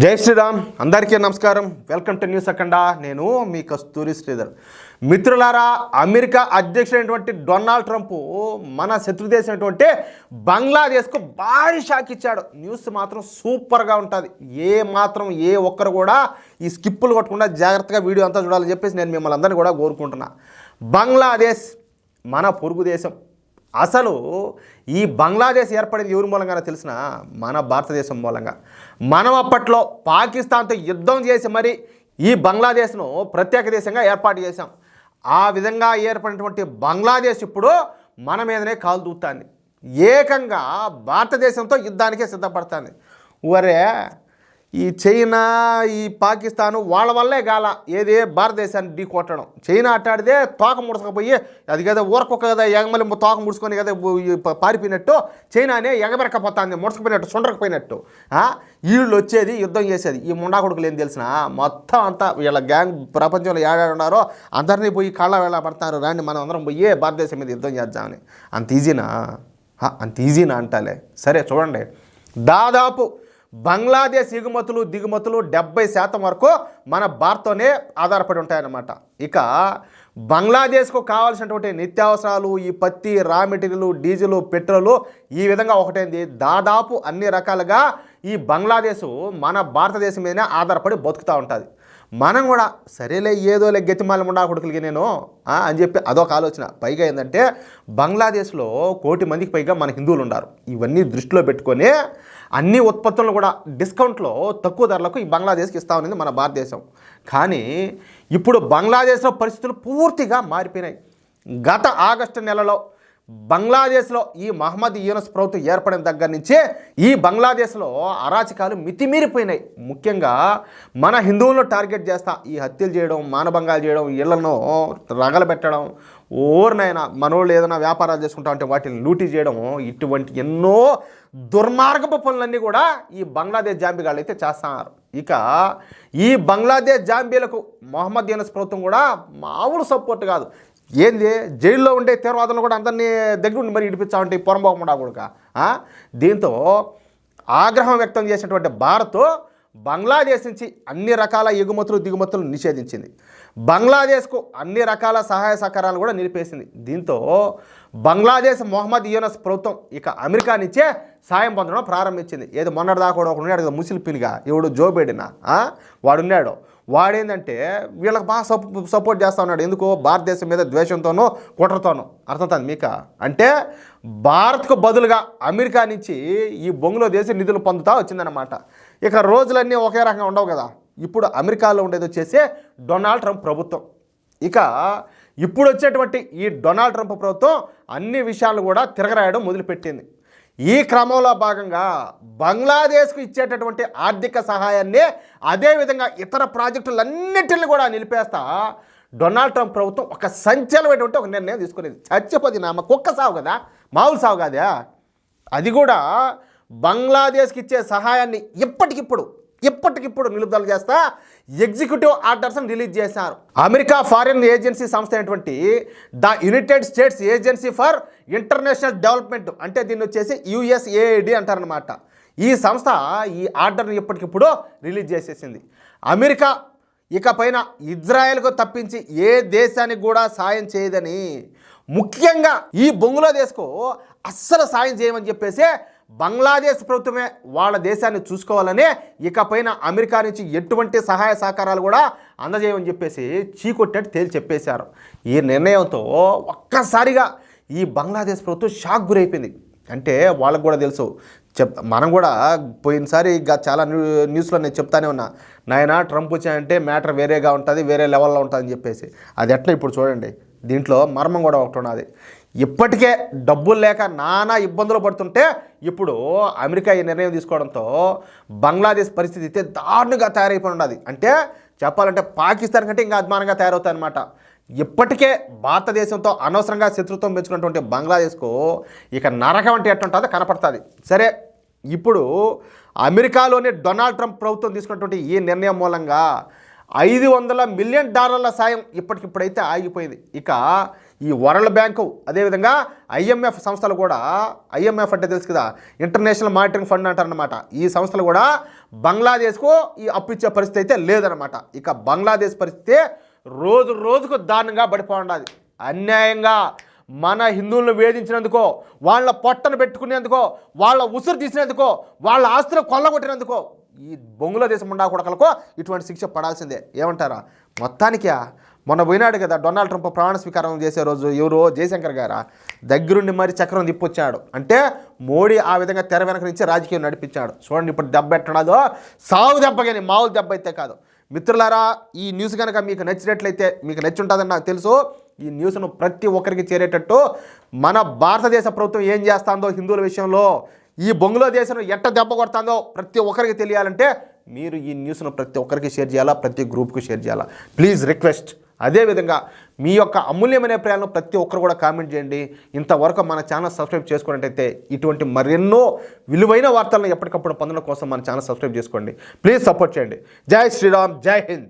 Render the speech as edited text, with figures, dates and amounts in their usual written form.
జై శ్రీరామ్. అందరికీ నమస్కారం. వెల్కమ్ టు న్యూస్ అఖండ. నేను మీ కస్తూరి శ్రీధర్. మిత్రులారా, అమెరికా అధ్యక్షుడైనటువంటి డొనాల్డ్ ట్రంప్ మన శత్రుదేశం అయినటువంటి బంగ్లాదేశ్కు భారీ షాక్ ఇచ్చాడు. న్యూస్ మాత్రం సూపర్గా ఉంటుంది. ఏ ఒక్కరు కూడా ఈ స్కిప్పులు కొట్టకుండా జాగ్రత్తగా వీడియో అంతా చూడాలని చెప్పేసి నేను మిమ్మల్ని అందరినీ కూడా కోరుకుంటున్నా. బంగ్లాదేశ్ మన పొరుగు దేశం. అసలు ఈ బంగ్లాదేశ్ ఏర్పడింది ఎవరి మూలంగానో తెలిసిన మన భారతదేశం మూలంగా. మనం అప్పట్లో పాకిస్తాన్తో యుద్ధం చేసి మరి ఈ బంగ్లాదేశ్ను ప్రత్యేక దేశంగా ఏర్పాటు చేశాం. ఆ విధంగా ఏర్పడినటువంటి బంగ్లాదేశ్ ఇప్పుడు మన మీదనే కాలు దూస్తుంది. ఏకంగా భారతదేశంతో యుద్ధానికే సిద్ధపడుతుంది. ఒరే, ఈ చైనా, ఈ పాకిస్తాను వాళ్ళ వల్లే గాల ఏది భారతదేశాన్ని ఢీ కొట్టడం. చైనా అట్టాడితే తోక ముడుచుకపోయి అది కదా ఊరకొక్క కదా ఎగమలి తోక ముడుచుకొని కదా పారిపోయినట్టు చైనానే ఎగబెరకపోతుంది, ముడుచుకుపోయినట్టు సుండరకపోయినట్టు. వీళ్ళు వచ్చేది యుద్ధం చేసేది. ఈ ముండా కొడుకులు ఏం తెలిసిన మొత్తం అంతా వీళ్ళ గ్యాంగ్ ప్రపంచంలో ఏడాడు ఉన్నారో అందరినీ పోయి కాళ్ళ వేళ పడతారు. రాండి మనం అందరం పోయి భారతదేశం మీద యుద్ధం చేద్దామని. అంత ఈజీనా అంటాలే. సరే చూడండి, దాదాపు బంగ్లాదేశ్ ఎగుమతులు దిగుమతులు 70% వరకు మన భారత్తోనే ఆధారపడి ఉంటాయన్నమాట. ఇక బంగ్లాదేశ్కు కావాల్సినటువంటి నిత్యావసరాలు, ఈ పత్తి, రా మెటీరియల్, డీజిల్, పెట్రోలు, ఈ విధంగా ఒకటైంది. దాదాపు అన్ని రకాలుగా ఈ బంగ్లాదేశ్ మన భారతదేశం మీదనే ఆధారపడి బతుకుతూ ఉంటుంది. మనం కూడా సరేలే ఏదోలే గతిమాల ముండా కొడుకులకి నేను అని చెప్పి అదొక ఆలోచన. పైగా ఏంటంటే బంగ్లాదేశ్లో 1 కోటి మందికి పైగా మన హిందువులు ఉన్నారు. ఇవన్నీ దృష్టిలో పెట్టుకొని అన్ని ఉత్పత్తులను కూడా డిస్కౌంట్లో తక్కువ ధరలకు ఈ బంగ్లాదేశ్కి ఇస్తా ఉన్నది మన భారతదేశం. కానీ ఇప్పుడు బంగ్లాదేశ్లో పరిస్థితులు పూర్తిగా మారిపోయినాయి. గత ఆగస్టు నెలలో బంగ్లాదేశ్లో ఈ మహమ్మద్ యూనస్ ప్రభుత్వం ఏర్పడిన దగ్గర నుంచే ఈ బంగ్లాదేశ్లో అరాచకాలు మితిమీరిపోయినాయి. ముఖ్యంగా మన హిందువులను టార్గెట్ చేస్తా ఈ హత్యలు చేయడం, మానభంగాలు చేయడం, ఇళ్లను రగలబెట్టడం, ఓరినైనా మనోళ్ళు ఏదైనా వ్యాపారాలు చేసుకుంటా ఉంటే వాటిని లూటీ చేయడం, ఇటువంటి ఎన్నో దుర్మార్గపు పనులన్నీ కూడా ఈ బంగ్లాదేశ్ జాంబీగాళ్ళు అయితే చేస్తున్నారు. ఇక ఈ బంగ్లాదేశ్ జాంబీలకు మహమ్మద్ యూనస్ ప్రభుత్వం కూడా మామూలు సపోర్ట్ కాదు. ఏంది, జైల్లో ఉండే తీవ్రవాదులను కూడా అందరినీ దగ్గర ఉండి మరి ఇడిపించామంటే పొరంబోకుండా కూడా. దీంతో ఆగ్రహం వ్యక్తం చేసినటువంటి భారత్ బంగ్లాదేశ్ నుంచి అన్ని రకాల ఎగుమతులు దిగుమతులు నిషేధించింది. బంగ్లాదేశ్కు అన్ని రకాల సహాయ సహకారాలు కూడా నిలిపేసింది. దీంతో బంగ్లాదేశ్ మహమ్మద్ యూనస్ ప్రభుత్వం ఇక అమెరికా నుంచే సాయం పొందడం ప్రారంభించింది. ఏదో మొన్నటిదాకా కూడా ఒక ఉన్నాడు కదా ముసిలి పినిగా, ఎవడు జో బైడెన్ వాడున్నాడు. వాడేందంటే వీళ్ళకి బాగా సపోర్ట్ చేస్తూ ఉన్నాడు. ఎందుకో భారతదేశం మీద ద్వేషంతోనో కుట్రతోనో. అర్థమవుతుంది మీకు? అంటే భారత్కు బదులుగా అమెరికా నుంచి ఈ బొంగులో దేశ నిధులు పొందుతూ వచ్చిందన్నమాట. ఇక రోజులన్నీ ఒకే రకంగా ఉండవు కదా. ఇప్పుడు అమెరికాలో ఉండేది వచ్చేసి డొనాల్డ్ ట్రంప్ ప్రభుత్వం. ఇక ఇప్పుడు వచ్చేటువంటి ఈ డొనాల్డ్ ట్రంప్ ప్రభుత్వం అన్ని విషయాలు కూడా తిరగరాయడం మొదలుపెట్టింది. ఈ క్రమంలో భాగంగా బంగ్లాదేశ్కు ఇచ్చేటటువంటి ఆర్థిక సహాయాన్ని, అదేవిధంగా ఇతర ప్రాజెక్టులన్నింటినీ కూడా నిలిపేస్తా డొనాల్డ్ ట్రంప్ ప్రభుత్వం ఒక సంచలనమైనటువంటి ఒక నిర్ణయం తీసుకునేది. చచ్చిపోతుంది నామ కుక్క సాగు కదా, మామూలు సాగు కాదా. అది కూడా బంగ్లాదేశ్కి ఇచ్చే సహాయాన్ని ఇప్పటికిప్పుడు నిలుపుదల చేస్తా ఎగ్జిక్యూటివ్ ఆర్డర్స్ని రిలీజ్ చేశారు. అమెరికా ఫారిన్ ఏజెన్సీ సంస్థ అయినటువంటి the United states agency for international development, అంటే దీన్ని వచ్చేసి USAID అంటారనమాట. ఈ సంస్థ ఈ ఆర్డర్ని ఇప్పటికిప్పుడు రిలీజ్ చేసేసింది. అమెరికా ఇకపైన ఇజ్రాయెల్కు తప్పించి ఏ దేశానికి కూడా సాయం చేయదని, ముఖ్యంగా ఈ బంగ్లాదేశ్కు అస్సలు సాయం చేయమని చెప్పేసి బంగ్లాదేశ్ ప్రభుత్వమే వాళ్ళ దేశాన్ని చూసుకోవాలని, ఇకపైన అమెరికా నుంచి ఎటువంటి సహాయ సహకారాలు కూడా అందజేయమని చెప్పేసి చీకొట్టేట్టు తేల్చి చెప్పేశారు. ఈ నిర్ణయంతో ఒక్కసారిగా ఈ బంగ్లాదేశ్ ప్రభుత్వం షాక్ గురైపోయింది. అంటే వాళ్ళకు కూడా తెలుసు, మనం కూడా పోయినసారి చాలా న్యూస్లో నేను చెప్తానే ఉన్నా, నాయన ట్రంప్ వచ్చాయంటే మ్యాటర్ వేరేగా ఉంటుంది, వేరే లెవెల్లో ఉంటుందని చెప్పేసి. అది ఎట్లా ఇప్పుడు చూడండి, దీంట్లో మర్మం కూడా ఒకటి ఉన్నది. ఇప్పటికే డబ్బులు లేక నానా ఇబ్బందులు పడుతుంటే ఇప్పుడు అమెరికా ఈ నిర్ణయం తీసుకోవడంతో బంగ్లాదేశ్ పరిస్థితి అయితే దారుణంగా తయారైపోయి ఉన్నది. అంటే చెప్పాలంటే పాకిస్తాన్ కంటే ఇంకా అద్మానంగా తయారవుతాయి అన్నమాట. ఇప్పటికే భారతదేశంతో అనవసరంగా శత్రుత్వం పెంచుకున్నటువంటి బంగ్లాదేశ్కు ఇక నరకం అంటే ఎట్లుంటుందో కనపడుతుంది. సరే, ఇప్పుడు అమెరికాలోని డొనాల్డ్ ట్రంప్ ప్రభుత్వం తీసుకున్నటువంటి ఈ నిర్ణయం మూలంగా $500 మిలియన్ సాయం ఇప్పటికిప్పుడైతే ఆగిపోయింది. ఇక ఈ వరల్డ్ బ్యాంకు అదేవిధంగా IMF సంస్థలు కూడా, IMF అంటే తెలుసు కదా, ఇంటర్నేషనల్ మానిటరింగ్ ఫండ్ అంటారనమాట, ఈ సంస్థలు కూడా బంగ్లాదేశ్కు ఈ అప్పు ఇచ్చే పరిస్థితి అయితే లేదనమాట. ఇక బంగ్లాదేశ్ పరిస్థితి రోజు రోజుకు దారుణంగా పడిపోండాది. అన్యాయంగా మన హిందువులను వేధించినందుకో, వాళ్ళ పొట్టను పెట్టుకునేందుకో, వాళ్ళ ఉసురు తీసినందుకో, వాళ్ళ ఆస్తులు కొల్లగొట్టినందుకో ఈ బంగ్లాదేశ్ ముండా కొడకలకో ఇటువంటి శిక్ష పడాల్సిందే. ఏమంటారా? మొత్తానికి మొన్న పోయినాడు కదా డొనాల్డ్ ట్రంప్ ప్రమాణ స్వీకారం చేసే రోజు, ఎవరో జయశంకర్ గారా దగ్గరుండి మరి చక్రం తిప్పొచ్చాడు. అంటే మోడీ ఆ విధంగా తెర వెనక నుంచి రాజకీయం నడిపించాడు. చూడండి ఇప్పుడు దెబ్బ ఎట్టడాదో, సాగు దెబ్బ కానీ మామూలు దెబ్బ అయితే కాదు. మిత్రులారా, ఈ న్యూస్ కనుక మీకు నచ్చినట్లయితే, మీకు నచ్చి ఉంటుందని నాకు తెలుసు, ఈ న్యూస్ను ప్రతి ఒక్కరికి చేరేటట్టు మన భారతదేశ ప్రభుత్వం ఏం చేస్తుందో హిందువుల విషయంలో, ఈ బంగ్లాదేశ్ను ఎట్ట దెబ్బ కొడుతుందో ప్రతి ఒక్కరికి తెలియాలంటే మీరు ఈ న్యూస్ను ప్రతి ఒక్కరికి షేర్ చేయాలా, ప్రతి గ్రూప్కి షేర్ చేయాలా, ప్లీజ్ రిక్వెస్ట్. అదేవిధంగా మీ యొక్క అమూల్యమైన అభిప్రాయాలను ప్రతి ఒక్కరు కూడా కామెంట్ చేయండి. ఇంతవరకు మన ఛానల్ సబ్స్క్రైబ్ చేసుకున్నట్టయితే ఇటువంటి మరెన్నో విలువైన వార్తలను ఎప్పటికప్పుడు పొందడం కోసం మన ఛానల్ సబ్స్క్రైబ్ చేసుకోండి. ప్లీజ్ సపోర్ట్ చేయండి. జై శ్రీరామ్, జై హింద్.